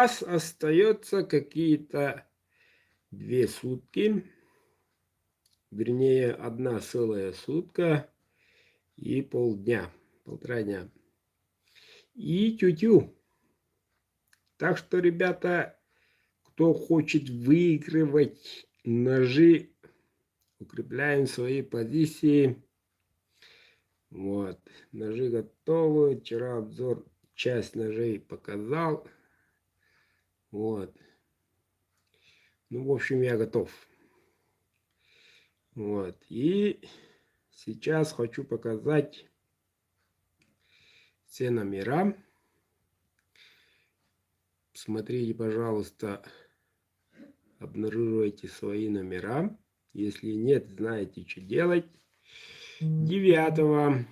Сейчас остается какие-то 2 сутки, вернее, 1 целая сутка и полдня, 1,5 дня. И тю-тю. Так что, ребята, кто хочет выигрывать ножи, укрепляем свои позиции. Вот, ножи готовы. Вчера обзор часть ножей показал. Вот. Ну, в общем, я готов. Вот. И сейчас хочу показать все номера. Смотрите, пожалуйста, обнаруживайте свои номера. Если нет, знаете, что делать. 9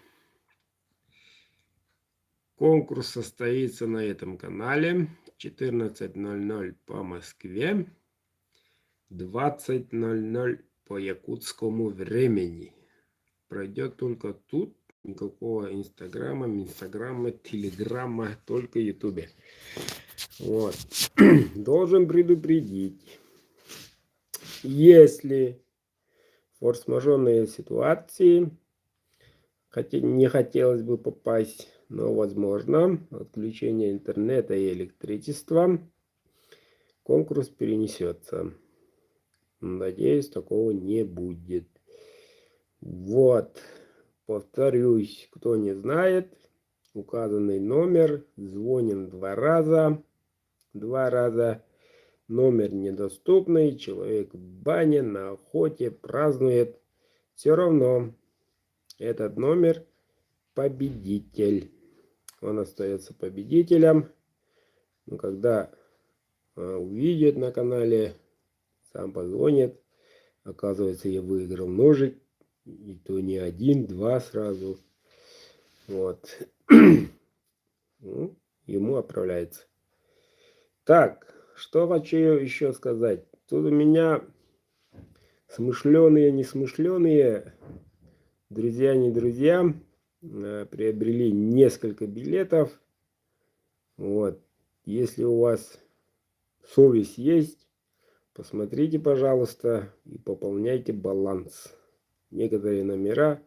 конкурс состоится на этом канале. 14:00 по Москве. 20:00 по якутскому времени. Пройдет только тут. Никакого инстаграма, телеграма, только ютубе. Вот. Должен предупредить. Если форс-мажорные ситуации, хотя не хотелось бы попасть, но возможно, отключение интернета и электричества, конкурс перенесется. Надеюсь, такого не будет. Вот. Повторюсь, кто не знает, указанный номер, звоним 2 раза. 2 раза. Номер недоступный, человек в бане, на охоте, празднует. Все равно этот номер победитель. Он остается победителем. Но когда увидит на канале, сам позвонит. Оказывается, я выиграл ножик. И то не 1, 2 сразу. Вот. Ну, ему отправляется. Так, что хочу еще сказать. Тут у меня смышленые, несмышленые, друзья, не друзья, приобрели несколько билетов. Вот. Если у вас совесть есть, посмотрите, пожалуйста, и пополняйте баланс. Некоторые номера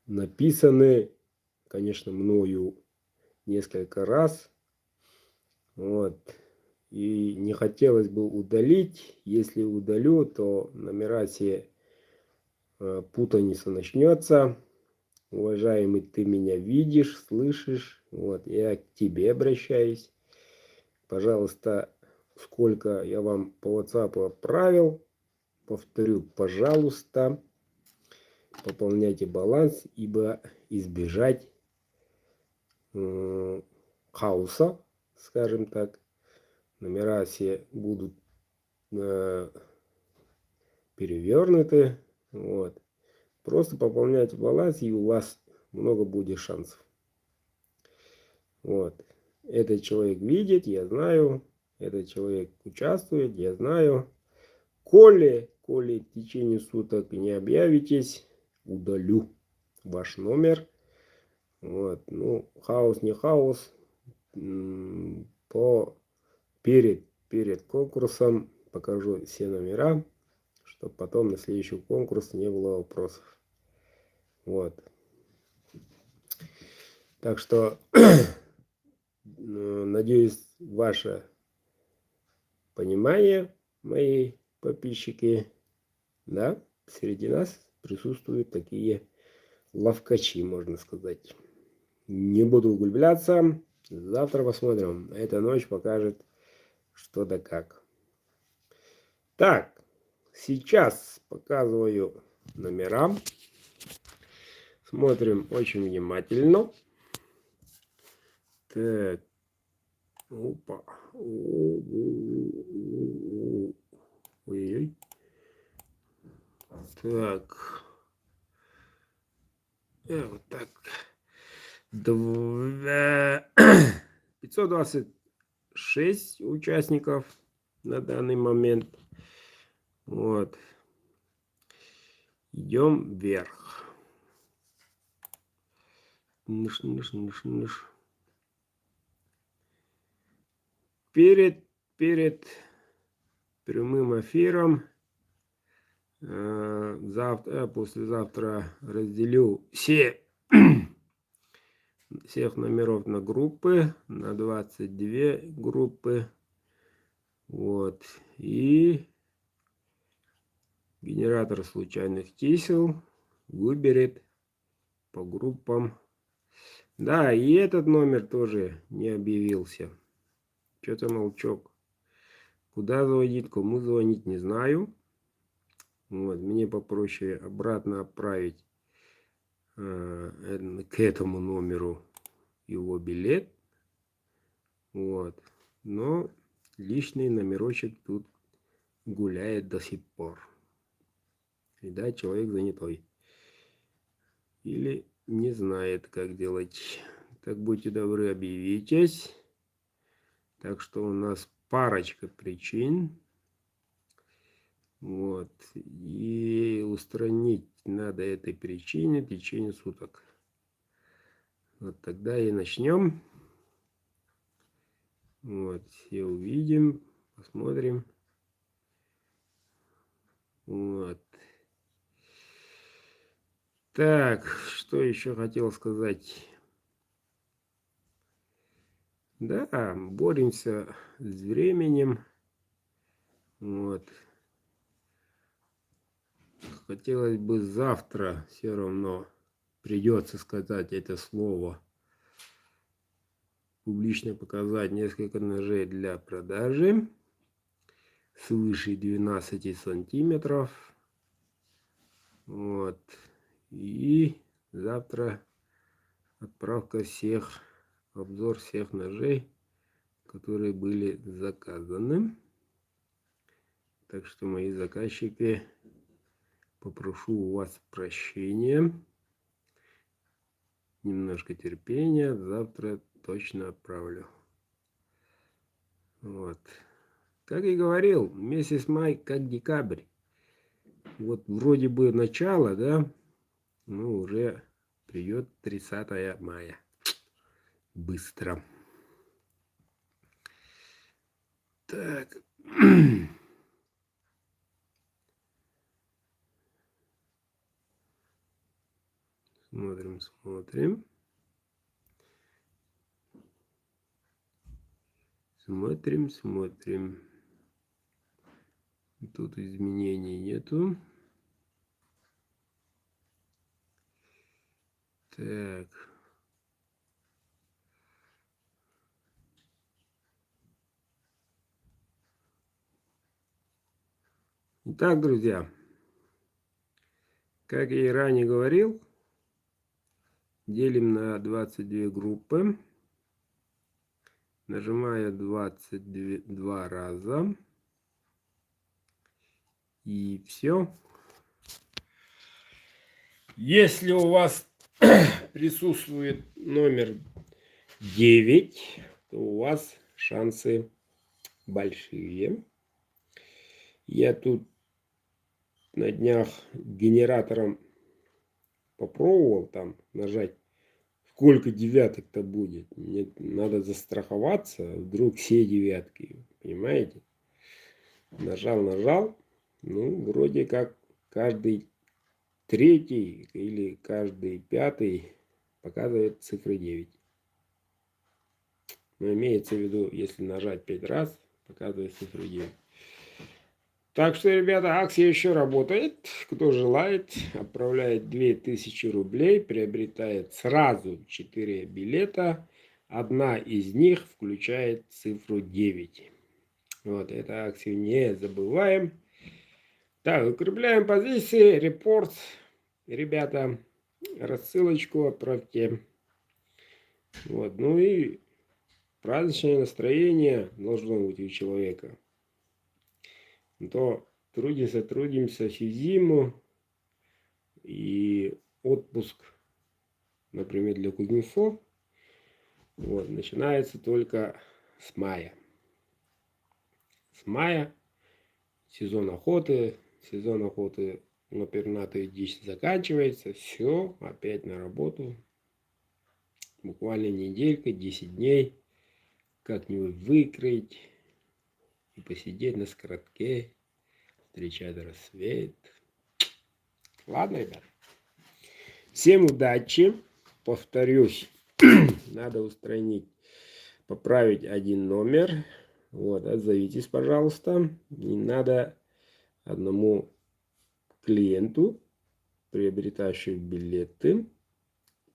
написаны, конечно, мною несколько раз. Вот. И не хотелось бы удалить. Если удалю, то номера все путаница начнется. Уважаемый, ты меня видишь, слышишь. Вот, я к тебе обращаюсь. Пожалуйста, сколько я вам по WhatsApp отправил, повторю, пожалуйста, пополняйте баланс, ибо избежать хаоса, скажем так. Номера все будут перевернуты. Вот. Просто пополняйте баланс, и у вас много будет шансов. Вот. Этот человек видит, я знаю. Этот человек участвует, я знаю. Коли в течение суток не объявитесь, удалю ваш номер. Вот. Ну, хаос не хаос. Перед конкурсом покажу все номера, чтобы потом на следующий конкурс не было вопросов. Вот. Так что надеюсь, ваше понимание, мои подписчики, да, среди нас присутствуют такие ловкачи, можно сказать. Не буду углубляться. Завтра посмотрим. Эта ночь покажет, что да как. Так, сейчас показываю номера. Смотрим очень внимательно. Так. Опа. Ой-ой. Так. Вот так. 526 участников на данный момент. Вот. Идем вверх. Ныш. перед прямым эфиром завтра, послезавтра разделю всех номеров на группы, на 22 группы. Вот. И генератор случайных чисел выберет по группам. Да, и этот номер тоже не объявился. Что-то молчок. Куда звонить, кому звонить, не знаю. Вот, мне попроще обратно отправить к этому номеру его билет. Вот. Но личный номерочек тут гуляет до сих пор. Видать, человек занятой. Или не знает, как делать. Так будьте добры, объявитесь. Так что у нас парочка причин. Вот. И устранить надо этой причине в течение суток. Вот тогда и начнем. Вот. Все увидим, посмотрим. Вот. Так, что еще хотел сказать? Да, боремся с временем. Вот. Хотелось бы завтра все равно придется сказать это слово. Публично показать несколько ножей для продажи свыше 12 сантиметров. Вот. И завтра отправка всех, обзор всех ножей, которые были заказаны. Так что, мои заказчики, попрошу у вас прощения, немножко терпения, завтра точно отправлю. Вот. Как и говорил, месяц май как декабрь. Вот вроде бы начало, да, но уже придет 30 мая. Быстро. Так. Смотрим, смотрим. Смотрим, смотрим. Тут изменений нету. Так. Итак, друзья, как я и ранее говорил, делим на 22 группы. Нажимаю 22 раза. И все. Если у вас присутствует номер 9, то у вас шансы большие. Я тут на днях генератором попробовал там нажать, сколько девяток-то будет. Мне надо застраховаться, вдруг все девятки, понимаете? Нажал. Ну, вроде как каждый третий или каждый пятый показывает цифры 9. Но имеется в виду, если нажать 5 раз, показывает цифру 9. Так что, ребята, акция еще работает. Кто желает, отправляет 2000 рублей, приобретает сразу 4 билета. Одна из них включает цифру 9. Вот, эту акцию не забываем. Так, укрепляем позиции, репорт. Ребята, рассылочку отправьте. Вот, ну и праздничное настроение должно быть у человека. То трудимся всю зиму, и отпуск, например, для кузнецов, вот, начинается только с мая. С мая сезон охоты на пернатую дичь заканчивается, все, опять на работу. Буквально неделька, 10 дней, как-нибудь выкроить и посидеть на скоротке, встречать рассвет. Ладно, ребят. Всем удачи. Повторюсь, надо устранить, поправить один номер. Вот, отзовитесь, пожалуйста. Не надо одному клиенту, приобретающему билеты,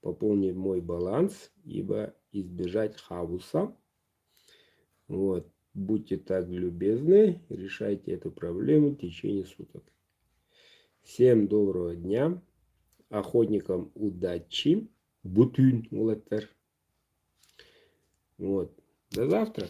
пополнить мой баланс, ибо избежать хаоса. Вот, будьте так любезны, решайте эту проблему в течение суток. Всем доброго дня, охотникам удачи, бутын улеттер. Вот, до завтра.